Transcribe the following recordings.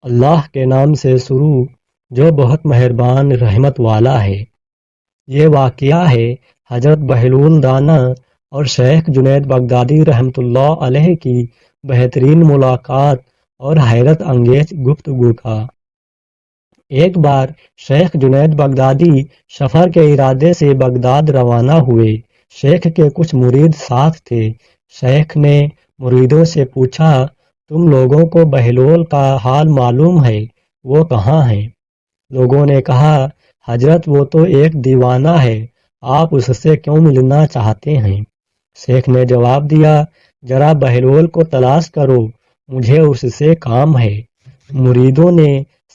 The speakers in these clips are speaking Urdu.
اللہ کے نام سے شروع جو بہت مہربان رحمت والا ہے۔ یہ واقعہ ہے حضرت بہلول دانا اور شیخ جنید بغدادی رحمۃ اللہ علیہ کی بہترین ملاقات اور حیرت انگیز گفتگو کا۔ ایک بار شیخ جنید بغدادی سفر کے ارادے سے بغداد روانہ ہوئے۔ شیخ کے کچھ مرید ساتھ تھے۔ شیخ نے مریدوں سے پوچھا، تم لوگوں کو بہلول کا حال معلوم ہے؟ وہ کہاں ہیں؟ لوگوں نے کہا، حضرت وہ تو ایک دیوانہ ہے، آپ اس سے کیوں ملنا چاہتے ہیں؟ شیخ نے جواب دیا، ذرا بہلول کو تلاش کرو، مجھے اس سے کام ہے۔ مریدوں نے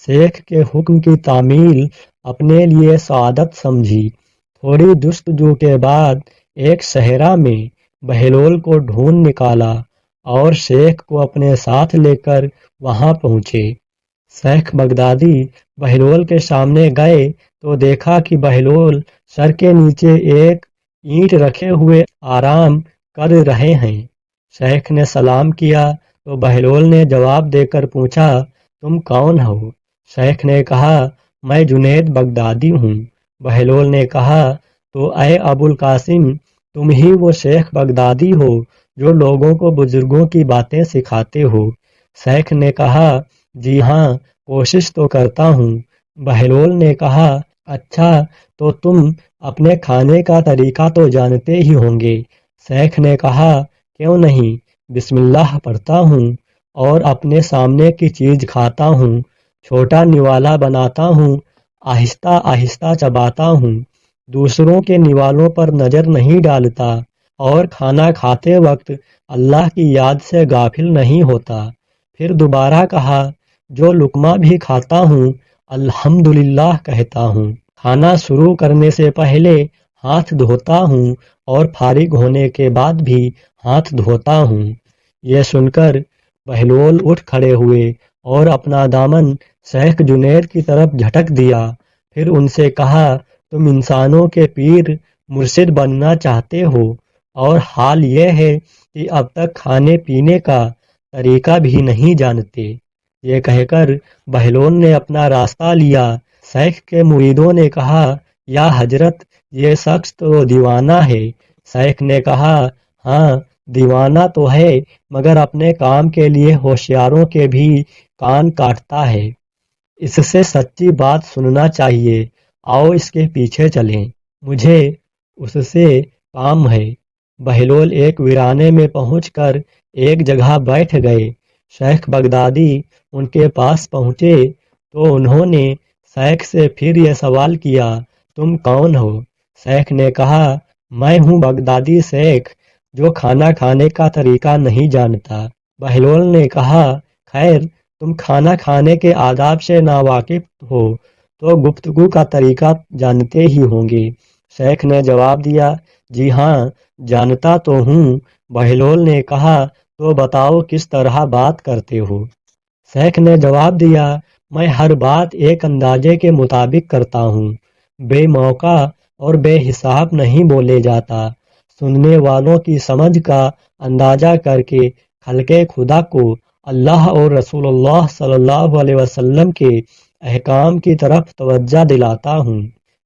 شیخ کے حکم کی تعمیل اپنے لیے سعادت سمجھی۔ تھوڑی جستجو کے بعد ایک صحرا میں بہلول کو ڈھونڈ نکالا اور شیخ کو اپنے ساتھ لے کر وہاں پہنچے۔ شیخ بغدادی بہلول کے سامنے گئے تو دیکھا کہ بہلول سر کے نیچے ایک اینٹ رکھے ہوئے آرام کر رہے ہیں۔ شیخ نے سلام کیا تو بہلول نے جواب دے کر پوچھا، تم کون ہو؟ شیخ نے کہا، میں جنید بغدادی ہوں۔ بہلول نے کہا، تو اے ابو القاسم، تم ہی وہ شیخ بغدادی ہو جو لوگوں کو بزرگوں کی باتیں سکھاتے ہو؟ شیخ نے کہا، جی ہاں، کوشش تو کرتا ہوں۔ بہلول نے کہا، اچھا تو تم اپنے کھانے کا طریقہ تو جانتے ہی ہوں گے؟ شیخ نے کہا، کیوں نہیں، بسم اللہ پڑھتا ہوں اور اپنے سامنے کی چیز کھاتا ہوں، چھوٹا نوالا بناتا ہوں، آہستہ آہستہ چباتا ہوں، دوسروں کے نوالوں پر نظر نہیں ڈالتا اور کھانا کھاتے وقت اللہ کی یاد سے غافل نہیں ہوتا۔ پھر دوبارہ کہا، جو لقمہ بھی کھاتا ہوں الحمدللہ کہتا ہوں، کھانا شروع کرنے سے پہلے ہاتھ دھوتا ہوں اور فارغ ہونے کے بعد بھی ہاتھ دھوتا ہوں۔ یہ سن کر بہلول اٹھ کھڑے ہوئے اور اپنا دامن شیخ جنید کی طرف جھٹک دیا۔ پھر ان سے کہا، تم انسانوں کے پیر مرشد بننا چاہتے ہو اور حال یہ ہے کہ اب تک کھانے پینے کا طریقہ بھی نہیں جانتے۔ یہ کہہ کر بہلول نے اپنا راستہ لیا۔ شیخ کے مریدوں نے کہا، یا حضرت، یہ شخص تو دیوانہ ہے۔ شیخ نے کہا، ہاں دیوانہ تو ہے، مگر اپنے کام کے لیے ہوشیاروں کے بھی کان کاٹتا ہے۔ اس سے سچی بات سننا چاہیے، آؤ اس کے پیچھے چلیں، مجھے اس سے کام ہے۔ بہلول ایک ویرانے میں پہنچ کر ایک جگہ بیٹھ گئے۔ شیخ بغدادی ان کے پاس پہنچے تو انہوں نے شیخ سے پھر یہ سوال کیا، تم کون ہو؟ شیخ نے کہا، میں ہوں بغدادی شیخ جو کھانا کھانے کا طریقہ نہیں جانتا۔ بہلول نے کہا، خیر، تم کھانا کھانے کے آداب سے ناواقف ہو تو گفتگو کا طریقہ جانتے ہی ہوں گے۔ شیخ نے جواب دیا، جی ہاں جانتا تو ہوں۔ بہلول نے کہا، تو بتاؤ کس طرح بات کرتے ہو؟ شیخ نے جواب دیا، میں ہر بات ایک اندازے کے مطابق کرتا ہوں، بے موقع اور بے حساب نہیں بولے جاتا، سننے والوں کی سمجھ کا اندازہ کر کے خلق خدا کو اللہ اور رسول اللہ صلی اللہ علیہ وسلم کے احکام کی طرف توجہ دلاتا ہوں۔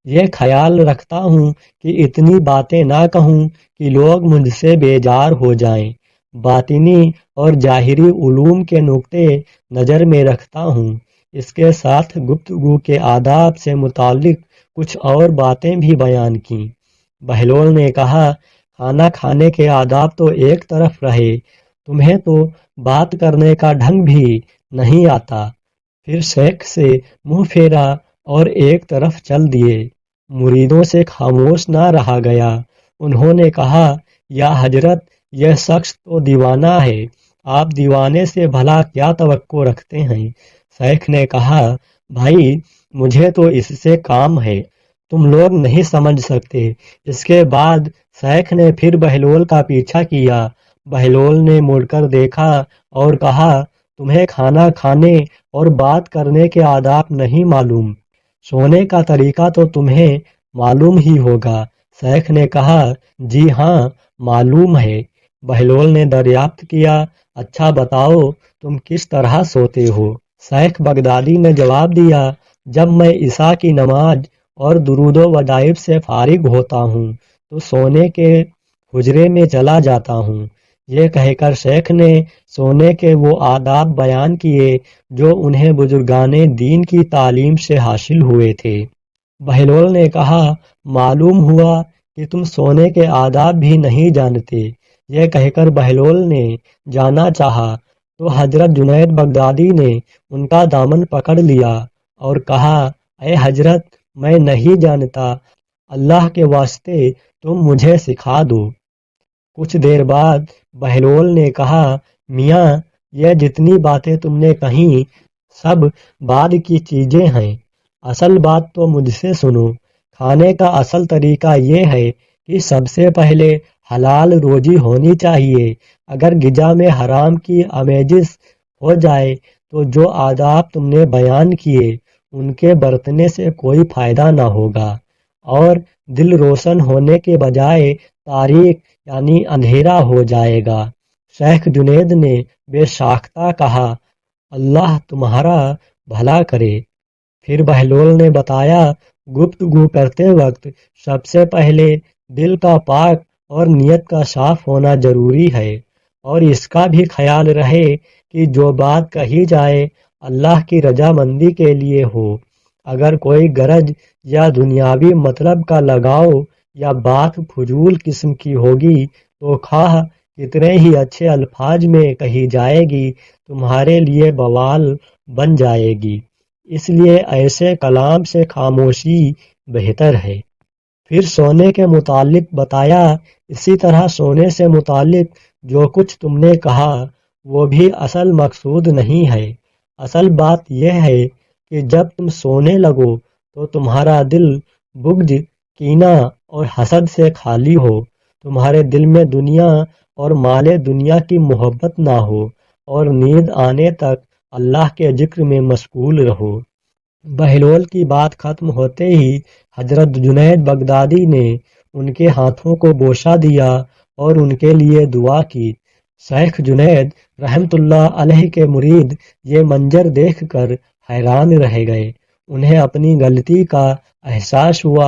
یہ خیال رکھتا ہوں کہ اتنی باتیں نہ کہوں کہ لوگ مجھ سے بیزار ہو جائیں۔ باطنی اور ظاہری علوم کے نقطے نظر میں رکھتا ہوں۔ اس کے ساتھ گفتگو کے آداب سے متعلق کچھ اور باتیں بھی بیان کیں۔ بہلول نے کہا، کھانا کھانے کے آداب تو ایک طرف رہے، تمہیں تو بات کرنے کا ڈھنگ بھی نہیں آتا۔ پھر شیخ سے منہ پھیرا اور ایک طرف چل دیے۔ مریدوں سے خاموش نہ رہا گیا۔ انہوں نے کہا، یا حضرت، یہ شخص تو دیوانہ ہے، آپ دیوانے سے بھلا کیا توقع رکھتے ہیں؟ شیخ نے کہا، بھائی مجھے تو اس سے کام ہے، تم لوگ نہیں سمجھ سکتے۔ اس کے بعد شیخ نے پھر بہلول کا پیچھا کیا۔ بہلول نے مڑ کر دیکھا اور کہا، تمہیں کھانا کھانے اور بات کرنے کے آداب نہیں معلوم، سونے کا طریقہ تو تمہیں معلوم ہی ہوگا۔ شیخ نے کہا، جی ہاں معلوم ہے۔ بہلول نے دریافت کیا، اچھا بتاؤ تم کس طرح سوتے ہو؟ شیخ بغدادی نے جواب دیا، جب میں عشاء کی نماز اور درود و ودائب سے فارغ ہوتا ہوں تو سونے کے حجرے میں چلا جاتا ہوں۔ یہ کہہ کر شیخ نے سونے کے وہ آداب بیان کیے جو انہیں بزرگان دین کی تعلیم سے حاصل ہوئے تھے۔ بہلول نے کہا، معلوم ہوا کہ تم سونے کے آداب بھی نہیں جانتے۔ یہ کہہ کر بہلول نے جانا چاہا تو حضرت جنید بغدادی نے ان کا دامن پکڑ لیا اور کہا، اے حضرت، میں نہیں جانتا، اللہ کے واسطے تم مجھے سکھا دو۔ کچھ دیر بعد بہلول نے کہا، میاں، یہ جتنی باتیں تم نے کہیں سب بعد کی چیزیں ہیں، اصل بات تو مجھ سے سنو۔ کھانے کا اصل طریقہ یہ ہے کہ سب سے پہلے حلال روزی ہونی چاہیے۔ اگر غذا میں حرام کی آمیزش ہو جائے تو جو آداب تم نے بیان کیے ان کے برتنے سے کوئی فائدہ نہ ہوگا، اور دل روشن ہونے کے بجائے تاریک یعنی اندھیرا ہو جائے گا۔ شیخ جنید نے بے ساختہ کہا، اللہ تمہارا بھلا کرے۔ پھر بہلول نے بتایا، گفتگو کرتے وقت سب سے پہلے دل کا پاک اور نیت کا صاف ہونا ضروری ہے، اور اس کا بھی خیال رہے کہ جو بات کہی جائے اللہ کی رضامندی کے لیے ہو۔ اگر کوئی غرض یا دنیاوی مطلب کا لگاؤ یا بات فضول قسم کی ہوگی تو خواہ کتنے ہی اچھے الفاظ میں کہی جائے گی، تمہارے لیے بوال بن جائے گی۔ اس لیے ایسے کلام سے خاموشی بہتر ہے۔ پھر سونے کے متعلق بتایا، اسی طرح سونے سے متعلق جو کچھ تم نے کہا وہ بھی اصل مقصود نہیں ہے۔ اصل بات یہ ہے کہ جب تم سونے لگو تو تمہارا دل بغض، کینہ اور حسد سے خالی ہو، تمہارے دل میں دنیا اور مال دنیا کی محبت نہ ہو، اور نیند آنے تک اللہ کے ذکر میں مشغول رہو۔ بہلول کی بات ختم ہوتے ہی حضرت جنید بغدادی نے ان کے ہاتھوں کو بوسہ دیا اور ان کے لیے دعا کی۔ شیخ جنید رحمت اللہ علیہ کے مرید یہ منظر دیکھ کر حیران رہ گئے۔ انہیں اپنی غلطی کا احساس ہوا